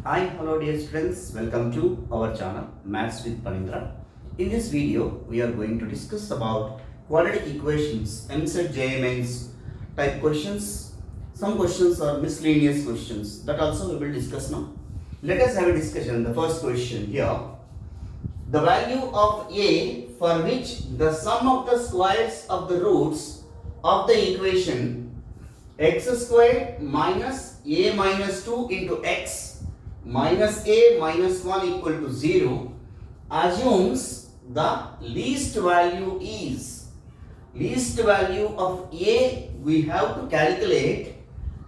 Hi, hello dear students, welcome to our channel Maths with Panindra. In this video, we are going to discuss about quadratic equations, EAMCET JEEMAINS type questions. Some questions are miscellaneous questions, that also we will discuss now. Let us have a discussion. The first question here. The value of A for which the sum of the squares of the roots of the equation x squared minus a minus 2 into x minus a minus 1 equal to 0 assumes the least value of a we have to calculate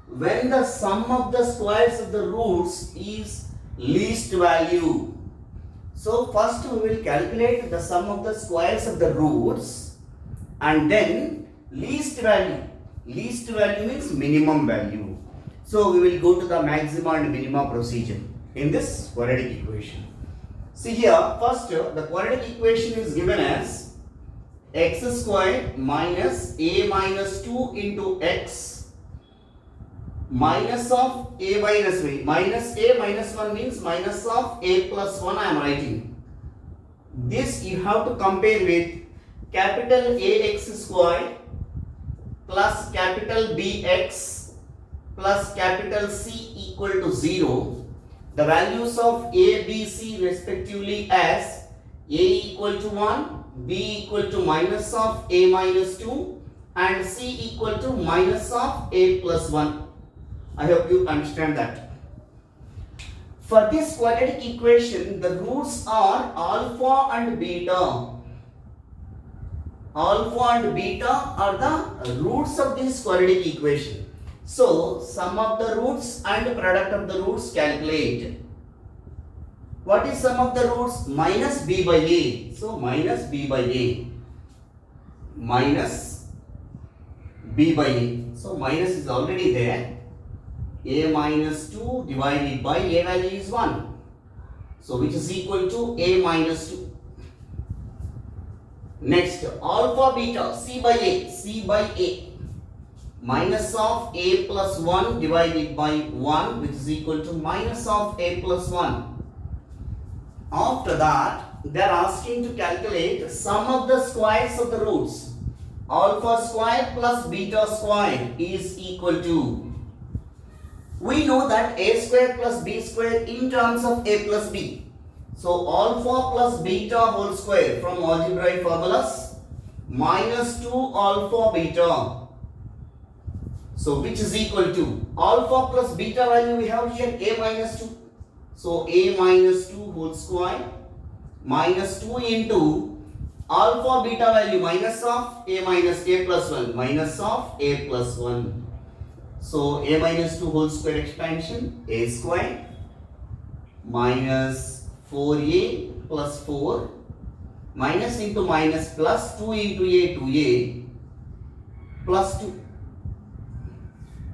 when the sum of the squares of the roots is least value. So first we will calculate the sum of the squares of the roots and then least value. Least value means minimum value. So we will go to the maxima and minima procedure in this quadratic equation. See here, first the quadratic equation is given as x squared minus a minus 2 into x minus of a minus b. Minus a minus 1 means minus of a plus 1 I am writing. This you have to compare with capital AX squared plus capital BX plus capital C equal to 0. The values of A, B, C respectively as A equal to 1, B equal to minus of A minus 2 and C equal to minus of A plus 1. I hope you understand that. For this quadratic equation, the roots are alpha and beta. Alpha and beta are the roots of this quadratic equation. So, sum of the roots and product of the roots calculate. What is sum of the roots? Minus b by a. So, minus b by a. Minus b by a. So, minus is already there. A minus 2 divided by a value is 1. So, which is equal to a minus 2. Next, alpha beta, c by a, minus of a plus 1 divided by 1 which is equal to minus of a plus 1. After that, they are asking to calculate sum of the squares of the roots. Alpha square plus beta square is equal to, we know that a square plus b square in terms of a plus b. So, alpha plus beta whole square from algebraic formulas minus 2 alpha beta. So, which is equal to alpha plus beta value we have here a minus 2. So, a minus 2 whole square minus 2 into alpha beta value minus of a minus a plus 1 minus of a plus 1. So, a minus 2 whole square expansion a square minus 4a plus 4 minus into minus plus 2 into a 2a plus 2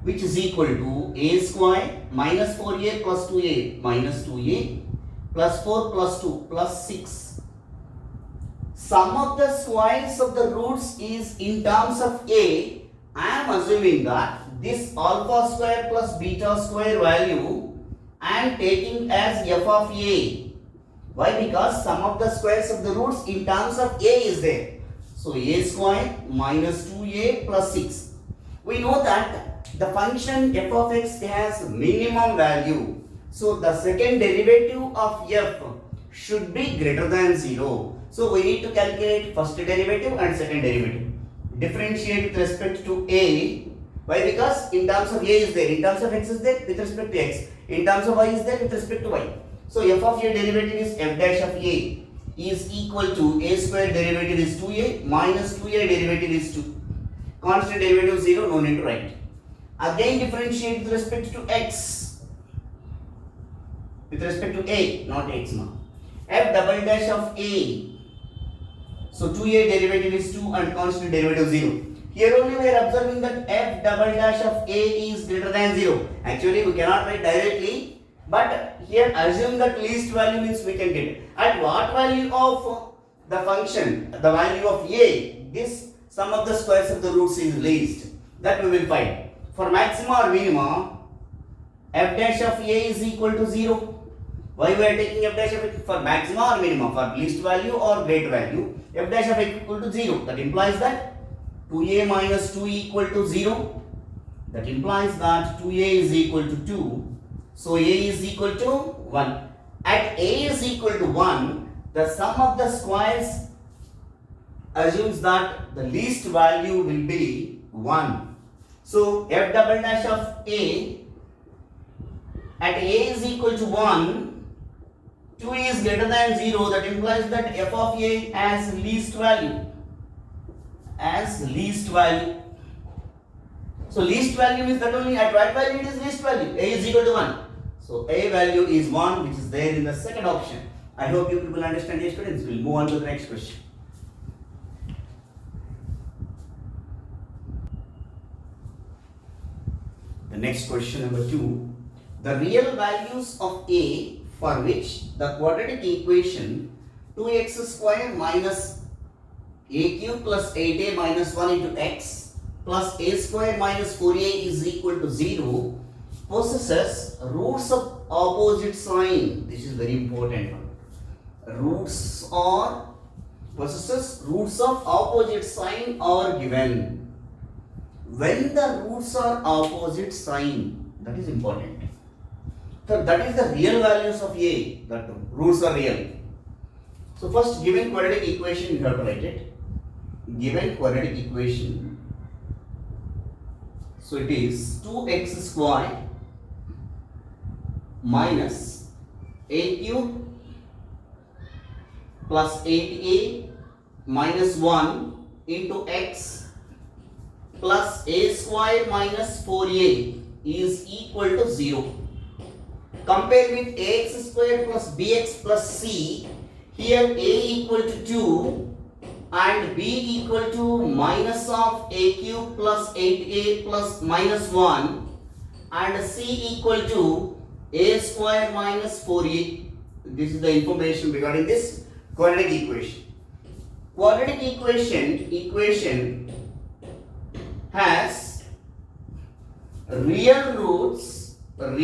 which is equal to a square minus 4a plus 2a minus 2a plus 4 plus 2 plus 6. Sum of the squares of the roots is in terms of a. I am assuming that this alpha square plus beta square value I am taking as f of a. Why? Because sum of the squares of the roots in terms of a is there. So, a square minus 2a plus 6. We know that the function f of x has minimum value. So, the second derivative of f should be greater than 0. So, we need to calculate first derivative and second derivative. Differentiate with respect to a. Why? Because in terms of a is there, in terms of x is there with respect to x, in terms of y is there with respect to y. So, f of a derivative is f dash of a is equal to a square derivative is 2a minus 2a derivative is 2. Constant derivative 0, no need to write. Again differentiate with respect to x. With respect to a, not x now. F double dash of a. So, 2a derivative is 2 and constant derivative 0. Here only we are observing that f double dash of a is greater than 0. Actually, we cannot write directly. But here assume that least value means we can get at what value of the function, the value of a, this sum of the squares of the roots is least. That we will find. For maxima or minima, f dash of a is equal to 0. Why we are taking f dash of x for maximum or minimum, for least value or great value? F dash of x equal to 0. That implies that 2a minus 2 equal to 0. That implies that 2a is equal to 2. So a is equal to 1. At a is equal to 1, the sum of the squares assumes that the least value will be 1. So f double dash of a at a is equal to 1, 2 is greater than 0. That implies that f of a has least value. So least value means that only at right value it is least value. A is equal to 1. So a value is 1, which is there in the second option. I hope you people understand, dear students. We'll move on to the next question. The next question number 2. The real values of a for which the quadratic equation 2x square minus a cube plus 8a minus 1 into x plus a square minus 4a is equal to 0 possesses roots of opposite sign. This is very important one. Possesses roots of opposite sign are given. When the roots are opposite sign, that is important. So that is the real values of a, that roots are real. So first, given quadratic equation, you have to write it. Given quadratic equation, so it is 2x square minus a cube plus 8a minus 1 into x plus a square minus 4a is equal to 0. Compare with ax square plus bx plus c. Here a equal to 2 and b equal to minus of a cube plus 8a plus minus 1 and c equal to a square minus 4a. This is the information regarding this quadratic equation. Quadratic equation has real roots and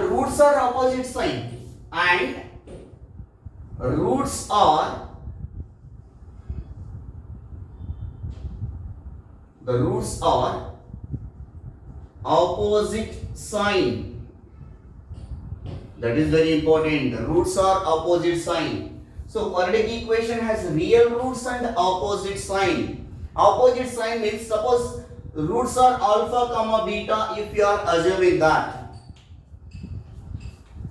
roots are opposite sign, and roots are opposite sign. That is very important. The roots are opposite sign. So quadratic equation has real roots and opposite sign. Opposite sign means suppose roots are alpha comma beta, if you are assuming that.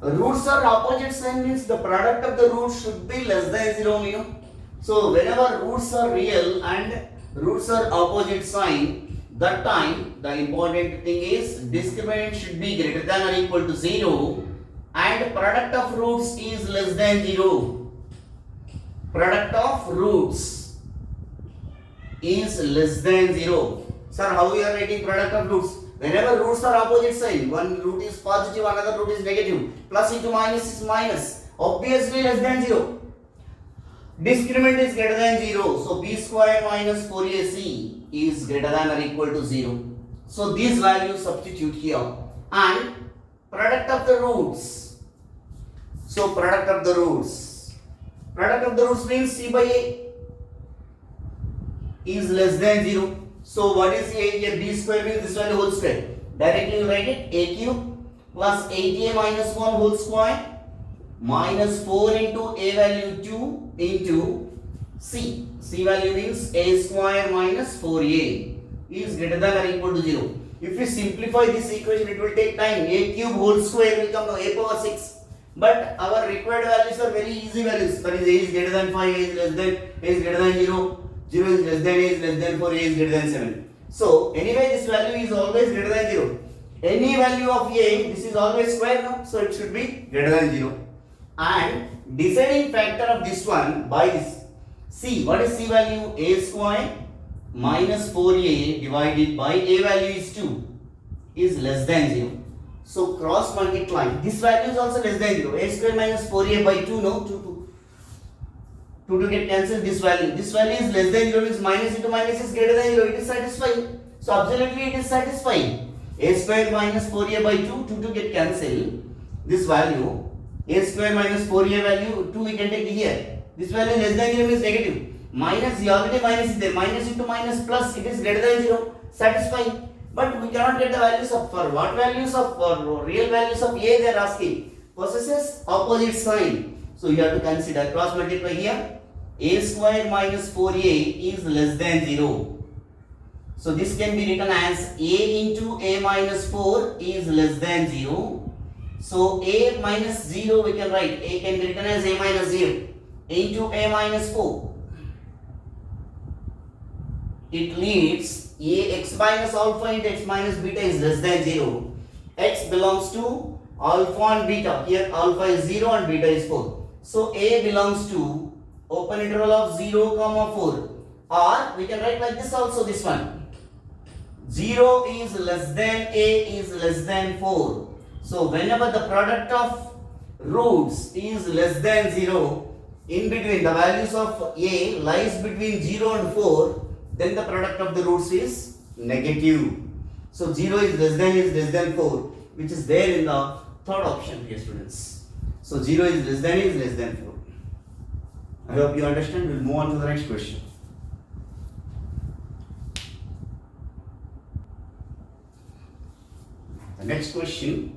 Roots are opposite sign means the product of the roots should be less than 0. So whenever roots are real and roots are opposite sign, that time the important thing is discriminant should be greater than or equal to 0 and product of roots is less than 0. Product of roots is less than 0. Sir, how we are writing product of roots? Whenever roots are opposite sign, one root is positive, another root is negative. Plus into minus is minus. Obviously less than 0. Discriminant is greater than 0. So b square minus 4ac is greater than or equal to 0. So these values substitute here. And product of the roots. So product of the roots. Product of the roots means c by a is less than 0. So what is a here? B square means this value whole square. Directly you write it a cube plus 8a minus 1 whole square minus 4 into a value 2 into c. C value means a square minus 4a is greater than or equal to 0. If we simplify this equation, it will take time. A cube whole square will come to a power 6. But our required values are very easy values. That is a is greater than 5, a is less than, a is greater than 0. 0 is less than, a is less than 4, a is greater than 7. So anyway this value is always greater than 0. Any value of a, this is always square now, so it should be greater than 0. And deciding factor of this one by this c. What is c value? A square minus 4a divided by a value is 2 is less than 0. So cross multiply. This value is also less than 0. A square minus 4a by 2, no? 2 to get cancelled. This value is less than 0 means minus into minus is greater than 0. It is satisfying. So absolutely it is satisfying. A square minus 4a by 2, 2 get cancelled. This value, a square minus 4a value, 2 we can take here. This value less than 0 means negative. Minus, the already minus is there. Minus into minus plus, it is greater than 0. Satisfying. But we cannot get the values of, for what values of, for real values of a they are asking. Possesses opposite sign. So you have to consider, cross multiply here. A square minus 4a is less than 0. So this can be written as a into a minus 4 is less than 0. So a minus 0 we can write. A can be written as a minus 0 into a minus 4. It leaves a x minus alpha into x minus beta is less than 0. X belongs to alpha and beta. Here alpha is 0 and beta is 4. So a belongs to open interval of 0 comma 4. Or we can write like this also, this one. 0 is less than a is less than 4. So whenever the product of roots is less than 0, in between the values of a lies between 0 and 4, then the product of the roots is negative. So 0 is less than 4, which is there in the third option here, students. So 0 is less than 4. I hope you understand. We'll move on to the next question. The next question.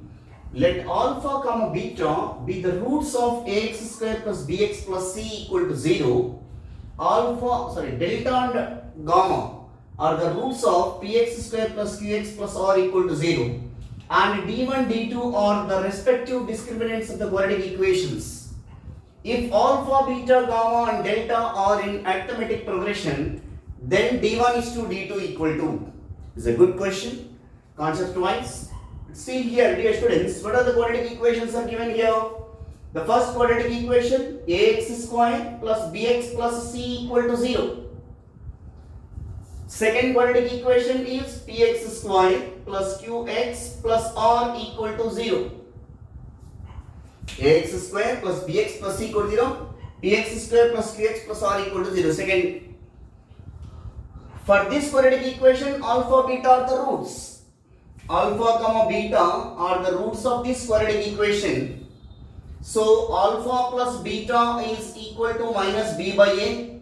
Let alpha comma beta be the roots of ax square plus bx plus c equal to 0. Delta and gamma are the roots of px square plus qx plus r equal to 0. And d1, d2 are the respective discriminants of the quadratic equations. If alpha, beta, gamma and delta are in arithmetic progression, then d1 is to d2 equal to. It's a good question, concept wise. See here, dear students, what are the quadratic equations are given here? The first quadratic equation, ax square plus bx plus c equal to 0. Second quadratic equation is px square plus qx plus r equal to 0. Ax square plus bx plus c equal to 0. Px square plus qx plus r equal to 0. Second. For this quadratic equation, alpha, beta are the roots. Alpha comma beta are the roots of this quadratic equation. So alpha plus beta is equal to minus b by a,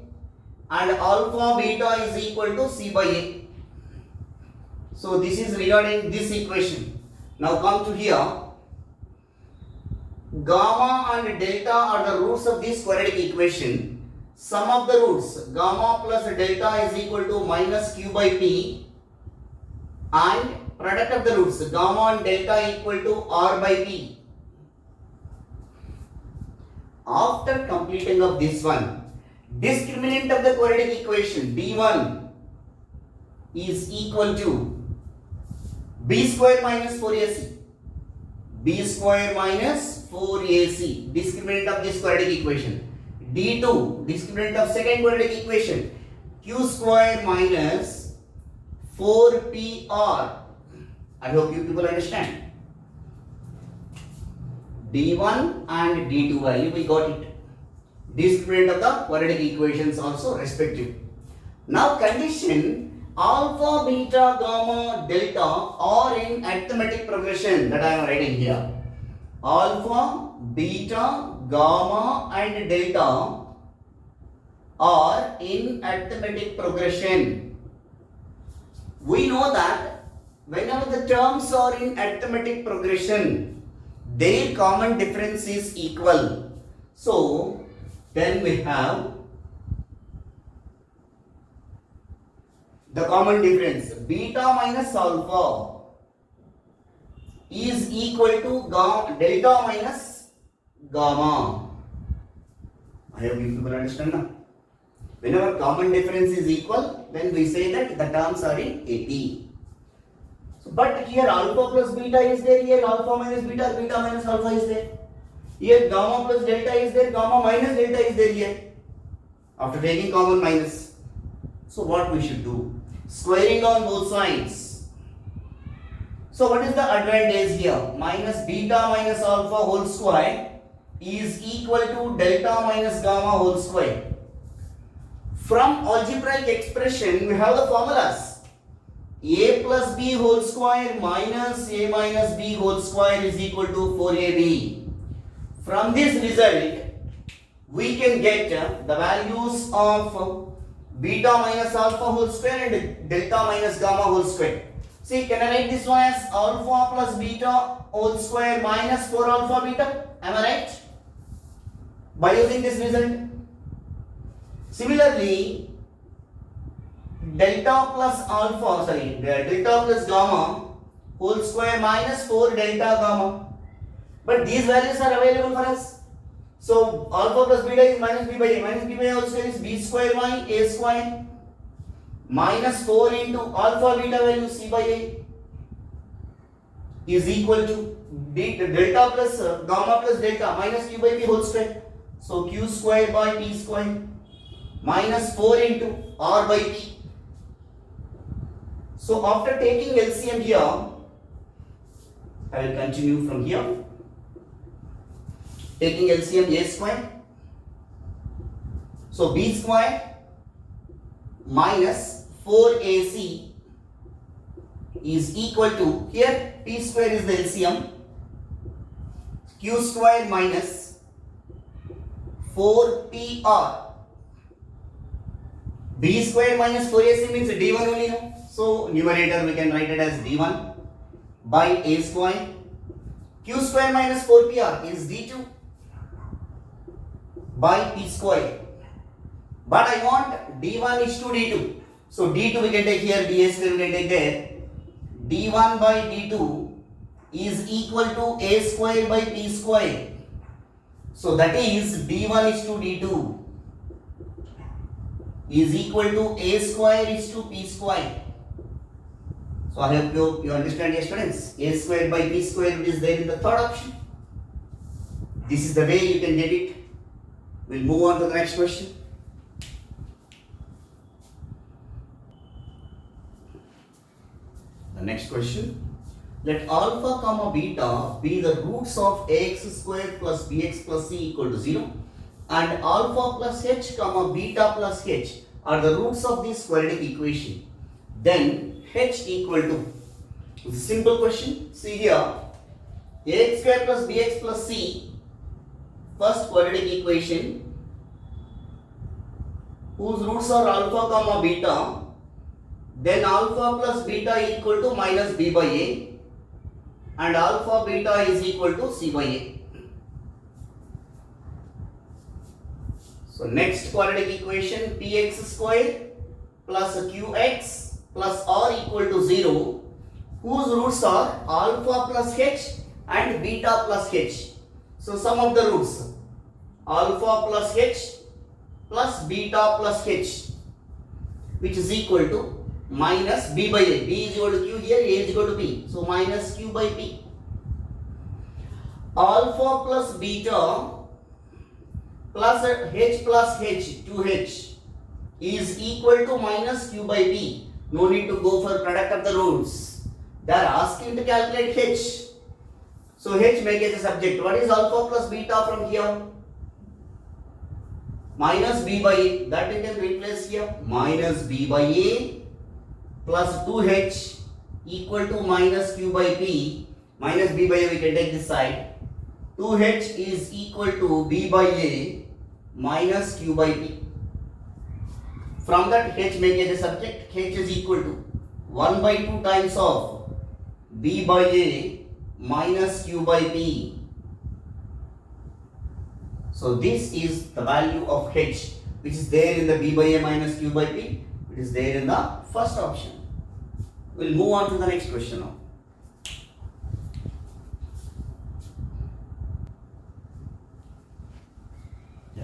and alpha beta is equal to c by a. So this is regarding this equation. Now come to here. Gamma and delta are the roots of this quadratic equation. Sum of the roots, gamma plus delta is equal to minus q by p, and product of the roots, gamma and delta equal to r by p. After completing of this one, discriminant of the quadratic equation d1 is equal to b square minus 4ac. b square minus 4ac, discriminant of this quadratic equation. d2, discriminant of second quadratic equation, q square minus 4pr. I hope you people understand. d1 and d2 value we got it. Discriminant of the quadratic equations also respective. Now condition alpha, beta, gamma, delta are in arithmetic progression that I am writing here. Alpha, beta, gamma and delta are in arithmetic progression. We know that whenever the terms are in arithmetic progression, their common difference is equal. So then we have the common difference, beta minus alpha is equal to delta minus gamma. I hope you people understand now. Whenever common difference is equal, then we say that the terms are in AP. So, but here alpha plus beta is there, here alpha minus beta, beta minus alpha is there. Here gamma plus delta is there, gamma minus delta is there here. After taking common minus. So what we should do? Squaring on both sides. So what is the advantage here? Minus beta minus alpha whole square is equal to delta minus gamma whole square. From algebraic expression we have the formulas. a plus b whole square minus a minus b whole square is equal to 4ab. From this result, we can get the values of beta minus alpha whole square and delta minus gamma whole square. See, can I write this one as alpha plus beta whole square minus 4 alpha beta? Am I right? By using this result. Similarly, delta plus gamma whole square minus 4 delta gamma. But these values are available for us. So alpha plus beta is minus b by a. Minus b by a whole square is b square by a square minus 4 into alpha beta value c by a is equal to delta plus gamma plus delta minus q by p whole square. So q square by p square minus 4 into r by p. So after taking LCM here, I will continue from here. Taking LCM a square. So b square minus 4ac is equal to, here p square is the LCM, q square minus 4pr. b square minus 4ac means d1 only, no? So numerator we can write it as d1 by a square. Q square minus 4pr is d2 by p square. But I want d1 is to d2. So d2 we can take here, d square we can take there. d1 by d2 is equal to a square by p square. So that is d1 is to d2 is equal to a square is to p square. So I hope you understand, dear students. A square by p square is there in the third option. This is the way you can get it. We'll move on to the next question. The next question. Let alpha comma beta be the roots of ax square plus bx plus c equal to 0, and alpha plus h comma beta plus h are the roots of this quadratic equation. Then h equal to, it's a simple question. See here, ax square plus bx plus c, first quadratic equation, whose roots are alpha comma beta. Then alpha plus beta equal to minus b by a, and alpha beta is equal to c by a. So next quadratic equation, px square plus qx plus r equal to 0, whose roots are alpha plus h and beta plus h. So sum of the roots, alpha plus h plus beta plus h, which is equal to minus b by a. B is equal to q here, a is equal to p. So minus q by p. Alpha plus beta plus h plus h, 2h, is equal to minus q by p. No need to go for product of the roots. They are asking to calculate h. So h make it a subject. What is alpha plus beta from here? Minus b by a. That we can replace here. Minus b by a plus 2h equal to minus q by p. Minus b by a we can take this side. 2h is equal to b by a minus q by p. From that h make it a subject. H is equal to 1 by 2 times of b by a minus q by p. So this is the value of h, which is there in the b by a minus q by p. It is there in the first option. We'll move on to the next question now.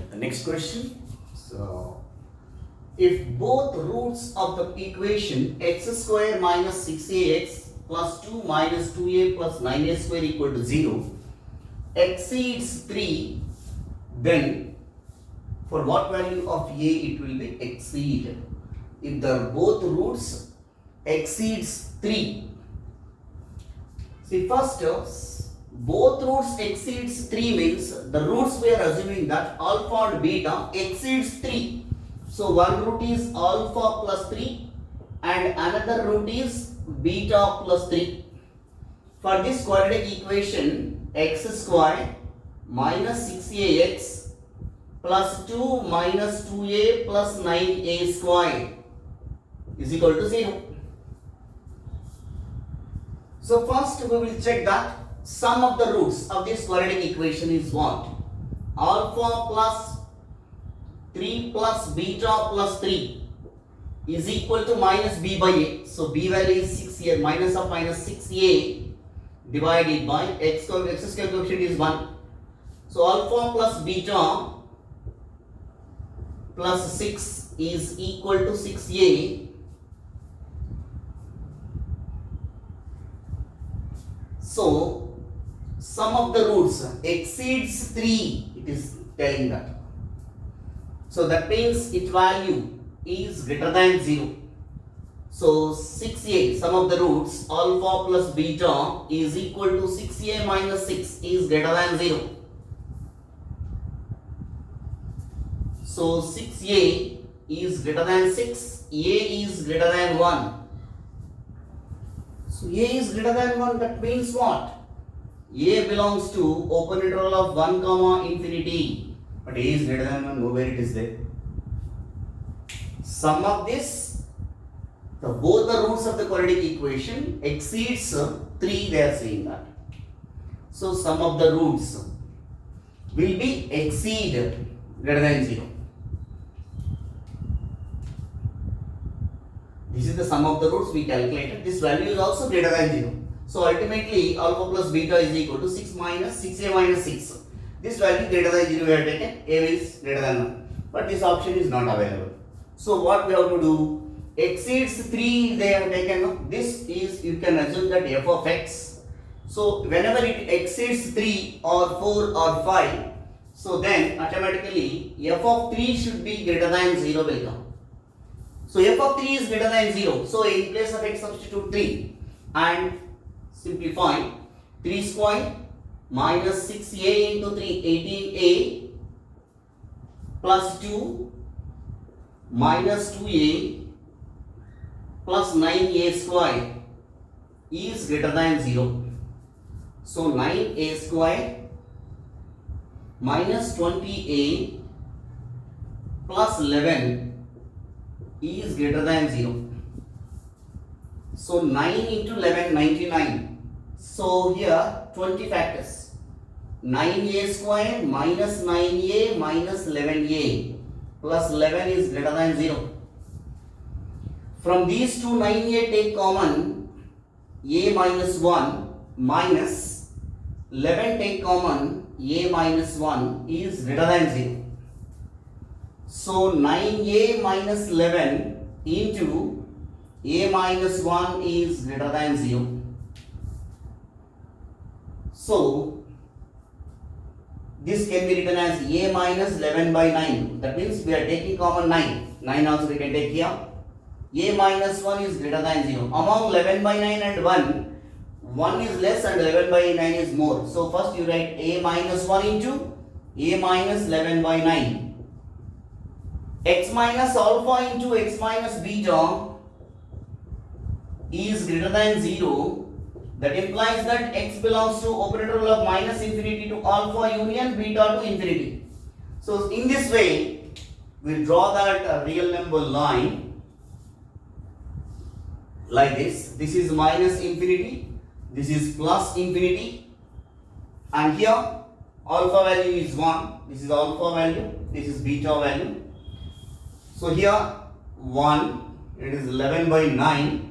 The next question. So, if both roots of the equation x square minus 6ax plus 2 minus 2a plus 9a square equal to 0 exceeds 3, then for what value of a it will be exceed? If the both roots exceeds 3. See, first both roots exceeds 3 means the roots we are assuming that alpha and beta exceeds 3. So one root is alpha plus 3 and another root is beta plus 3. For this quadratic equation, x square minus 6ax plus 2 minus 2a plus 9a square is equal to 0. So first we will check that sum of the roots of this quadratic equation is what? Alpha plus 3 plus beta plus 3 is equal to minus b by a. So b value is 6a, minus of minus 6a divided by x square coefficient is 1. So alpha plus beta plus 6 is equal to 6a. So sum of the roots exceeds 3, it is telling that. So that means its value is greater than 0. So 6a, sum of the roots alpha plus beta is equal to 6a minus 6 is greater than 0. So 6a is greater than 6, a is greater than 1. So a is greater than 1, that means what? A belongs to open interval of 1 comma infinity. But a is greater than 1, nowhere it is there. Sum of this, both the roots of the quadratic equation exceeds 3, they are saying that. So sum of the roots will be exceed greater than 0. This is the sum of the roots we calculated. This value is also greater than 0. So ultimately alpha plus beta is equal to 6 minus 6a minus 6. This value greater than 0 we have taken, a is greater than 1. But this option is not available. So what we have to do? Exceeds 3 they have taken. This is, you can assume that f of x. So whenever it exceeds 3 or 4 or 5, so then automatically f of 3 should be greater than 0 will come. So f of 3 is greater than 0. So in place of x substitute 3 and simplify. 3 square minus 6a into 3, 18a plus 2 minus 2a plus 9a square is greater than 0. So 9a square minus 20a plus 11 is greater than 0. So 9 into 11, 99. So here 20 factors. 9a square minus 9a minus 11a plus 11 is greater than 0. From these two 9a take common, a minus 1 minus 11 take common, a minus 1 is greater than 0. So 9a minus 11 into a minus 1 is greater than 0. So this can be written as a minus 11 by 9. That means we are taking common 9. 9 also we can take here. A minus 1 is greater than 0. Among 11 by 9 and 1, 1 is less and 11 by 9 is more. So first you write a minus 1 into a minus 11 by 9. X minus alpha into x minus beta is greater than 0. That implies that x belongs to open interval of minus infinity to alpha union beta to infinity. So in this way, we draw that real number line like this. This is minus infinity, this is plus infinity, and here alpha value is 1. This is alpha value, this is beta value. So here 1, it is 11 by 9.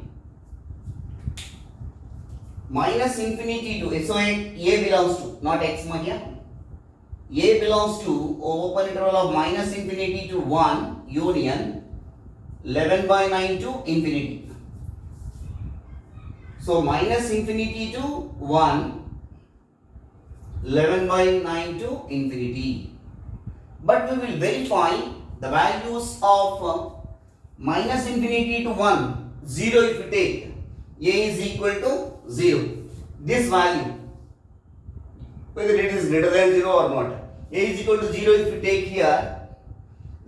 Minus infinity to, so a belongs to, not x here. A belongs to open interval of minus infinity to 1 union 11 by 9 to infinity. So minus infinity to 1, 11 by 9 to infinity. But we will verify the values of minus infinity to 1, 0 if we take, a is equal to 0. This value, whether it is greater than 0 or not, a is equal to 0 if we take here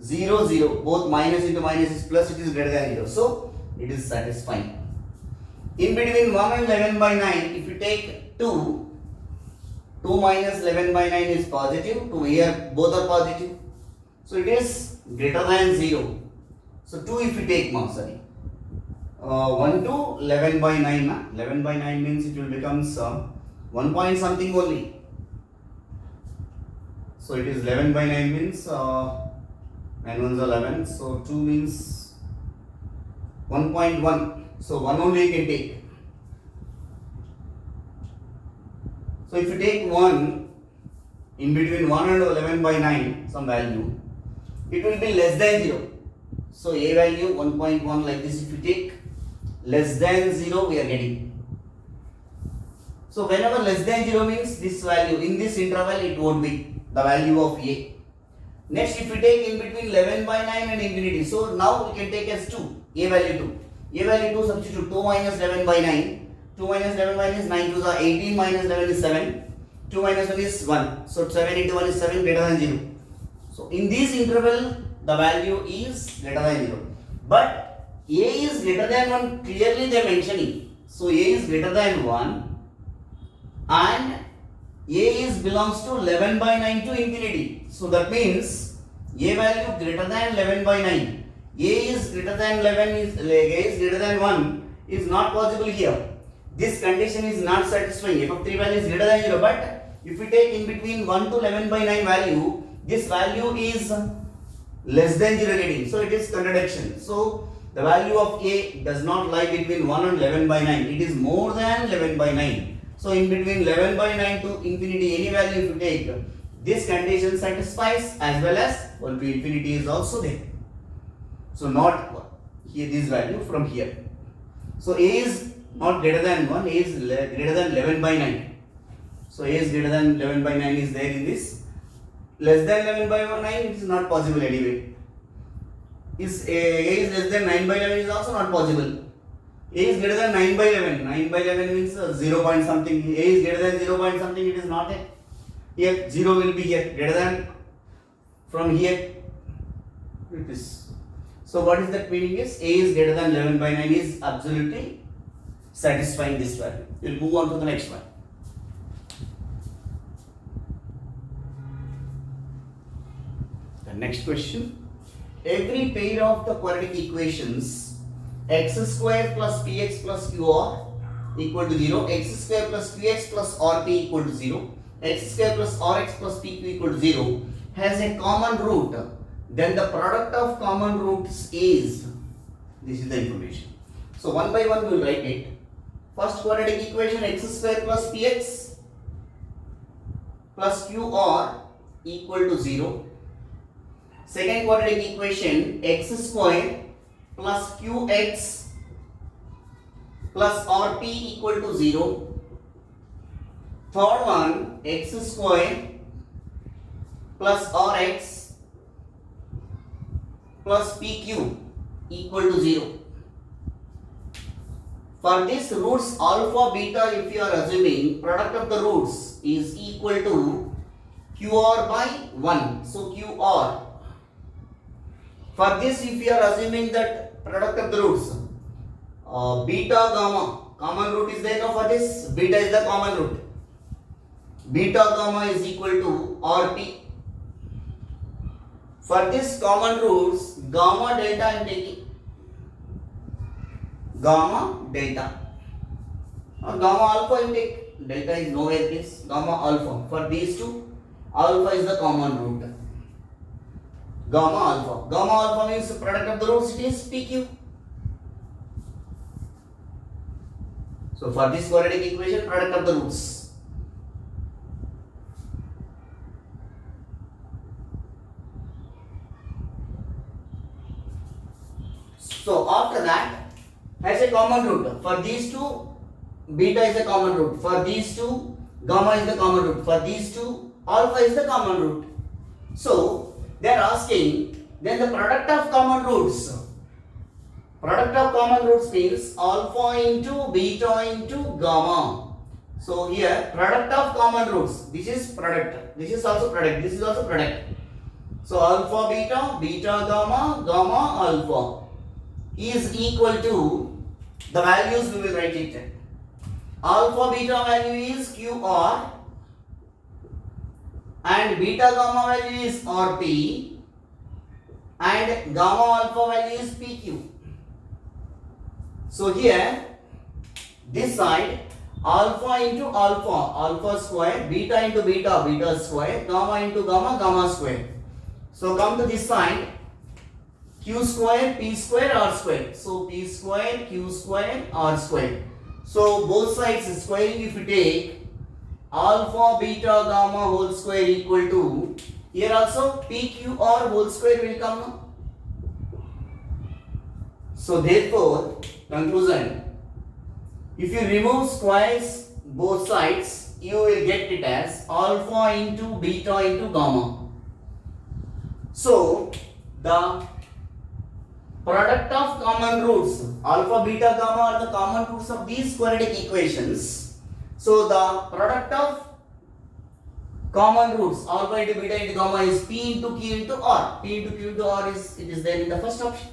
0, 0, both minus into minus is plus, it is greater than 0. So it is satisfying. In between 1 and 11 by 9, if you take 2, 2 minus 11 by 9 is positive. 2 here, both are positive. So it is greater than 0. So 2 if you take, 1 to 11 by 9. 11 by 9 means it will become 1 point something only. So it is 11 by 9 means 9 ones are 11. So 2 means 1.1. So 1 only you can take. So if you take 1 in between 1 and 11 by 9, some value, it will be less than 0. So a value 1.1 like this, if you take less than 0, we are getting. So whenever less than 0 means this value, in this interval it won't be the value of a. Next, if we take in between 11 by 9 and infinity, so now we can take as 2, a value 2. A value 2 substitute 2 minus 11 by 9. 2 minus 11 by 9 is 9 to the 18 minus 11 is 7. 2 minus 1 is 1. So 7 into 1 is 7 greater than 0. So in this interval, the value is greater than 0. But a is greater than 1, clearly they are mentioning. So a is greater than 1 and a is belongs to 11 by 9 to infinity. So that means a value greater than 11 by 9. A is greater than 11 is a is greater than 1 is not possible here. This condition is not satisfying. F of 3 value is greater than 0. But if we take in between 1 to 11 by 9 value, this value is less than 0 getting. So it is contradiction. So the value of a does not lie between 1 and 11 by 9. It is more than 11 by 9. So in between 11 by 9 to infinity, any value if you take, this condition satisfies, as well as 1 to infinity is also there. So not here this value from here. So a is not greater than 1, a is greater than 11 by 9. So a is greater than 11 by 9 is there in this. Less than 11 by 9 it is not possible anyway. A is less than 9 by 11 is also not possible. A is greater than 9 by 11. 9 by 11 means 0 point something. A is greater than 0 point something, it is not there. Here 0 will be here. Greater than from here it is. So what is that meaning is a is greater than 11 by 9 is absolutely satisfying this value. We will move on to the next one. The next question. Every pair of the quadratic equations x square plus px plus qr equal to 0, x square plus qx plus rp equal to 0, x square plus rx plus pq equal to 0 has a common root, then the product of common roots is, this is the information. So one by one we will write it. First quadratic equation, x square plus px plus qr equal to 0. Second quadratic equation, x square plus qx plus rp equal to 0. Third one, x square plus rx plus pq equal to 0. For this roots alpha beta, if you are assuming product of the roots is equal to qr by 1. So qr. For this, if you are assuming that product of the roots beta gamma, common root is there now for this, beta is the common root. Beta gamma is equal to rp. For this common roots, gamma delta I am taking. Gamma delta or gamma alpha you take. Delta is nowhere this. Gamma alpha. For these two, alpha is the common root. Gamma alpha. Gamma alpha means product of the roots, it is pq. So for this quadratic equation, product of the roots. So after that, has a common root. For these two, beta is the common root. For these two, gamma is the common root. For these two, alpha is the common root. So they are asking, then the product of common roots. Product of common roots means alpha into beta into gamma. So here, product of common roots. This is product. This is also product. This is also product. So alpha beta, beta gamma, gamma alpha is equal to the values we will write it. Alpha beta value is QR and beta gamma value is RP and gamma alpha value is PQ. So here this side alpha into alpha, alpha square, beta into beta, beta square, gamma into gamma, gamma square. So come to this side, q square, p square, r square. So p square, q square, r square. So both sides squaring, if you take alpha beta gamma whole square equal to, here also pqr whole square will come. So therefore, conclusion, if you remove squares both sides, you will get it as alpha into beta into gamma. So the product of common roots, alpha, beta, gamma are the common roots of these quadratic equations. So the product of common roots, alpha into beta into gamma is p into q into r. P into q into r is there in the first option.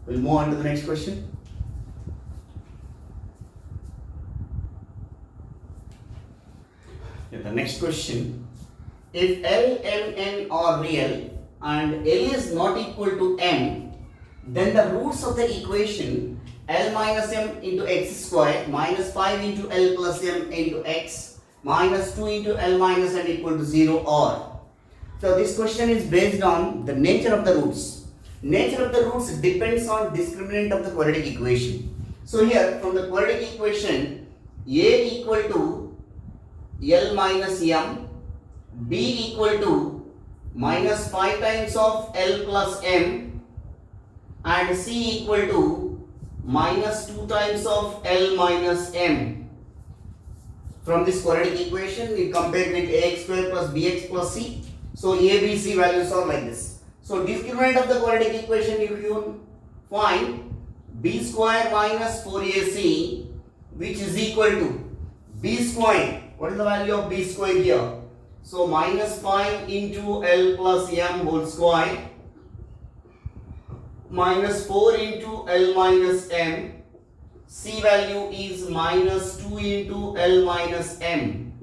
We'll move on to the next question. The next question, if L, M, N are real and L is not equal to M, then the roots of the equation L minus M into x square minus 5 into L plus M into x minus 2 into L minus N equal to 0 are. So this question is based on the nature of the roots. Nature of the roots depends on discriminant of the quadratic equation. So here from the quadratic equation, A equal to L minus M, B equal to minus 5 times of L plus M and C equal to minus 2 times of L minus M. From this quadratic equation, we compare with ax square plus bx plus c. So A, B, C values are like this. So discriminant of the quadratic equation, if you find b square minus 4ac, which is equal to b square. What is the value of b square here? So minus 5 into L plus M whole square minus 4 into L minus M. C value is minus 2 into L minus M.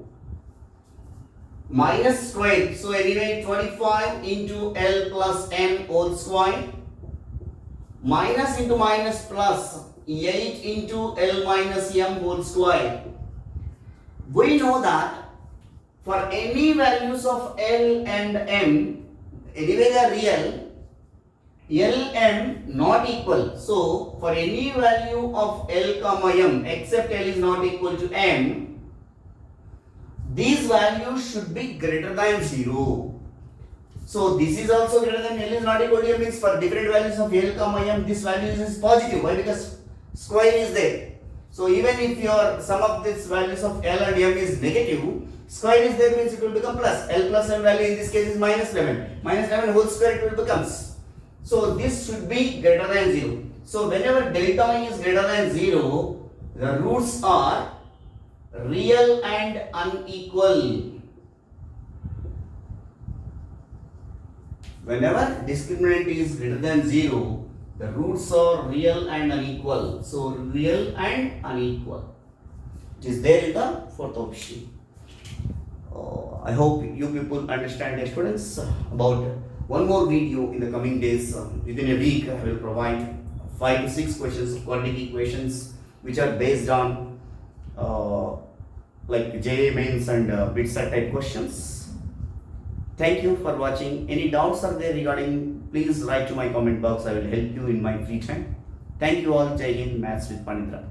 Minus square. So anyway 25 into L plus M whole square. Minus into minus plus 8 into L minus M whole square. We know that for any values of L and M, anyway they are real, L, M not equal. So for any value of L comma M except L is not equal to M, these values should be greater than 0. So this is also greater than L is not equal to M means for different values of L comma M this value is positive. Why? Because square is there. So even if your sum of these values of L and M is negative, square is there means it will become plus. L plus M value in this case is minus 11. Minus 11 whole square it will becomes. So this should be greater than 0. So whenever delta is greater than 0, the roots are real and unequal. Whenever discriminant is greater than 0, the roots are real and unequal. So real and unequal. It is there in the fourth option. I hope you people understand, students, about one more video in the coming days. Within a week, I will provide 5 to 6 questions of quadratic equations which are based on like JEE mains and BITSAT type questions. Thank you for watching. Any doubts are there regarding, please write to my comment box. I will help you in my free time. Thank you all. Jai Hind, Maths with Panditra.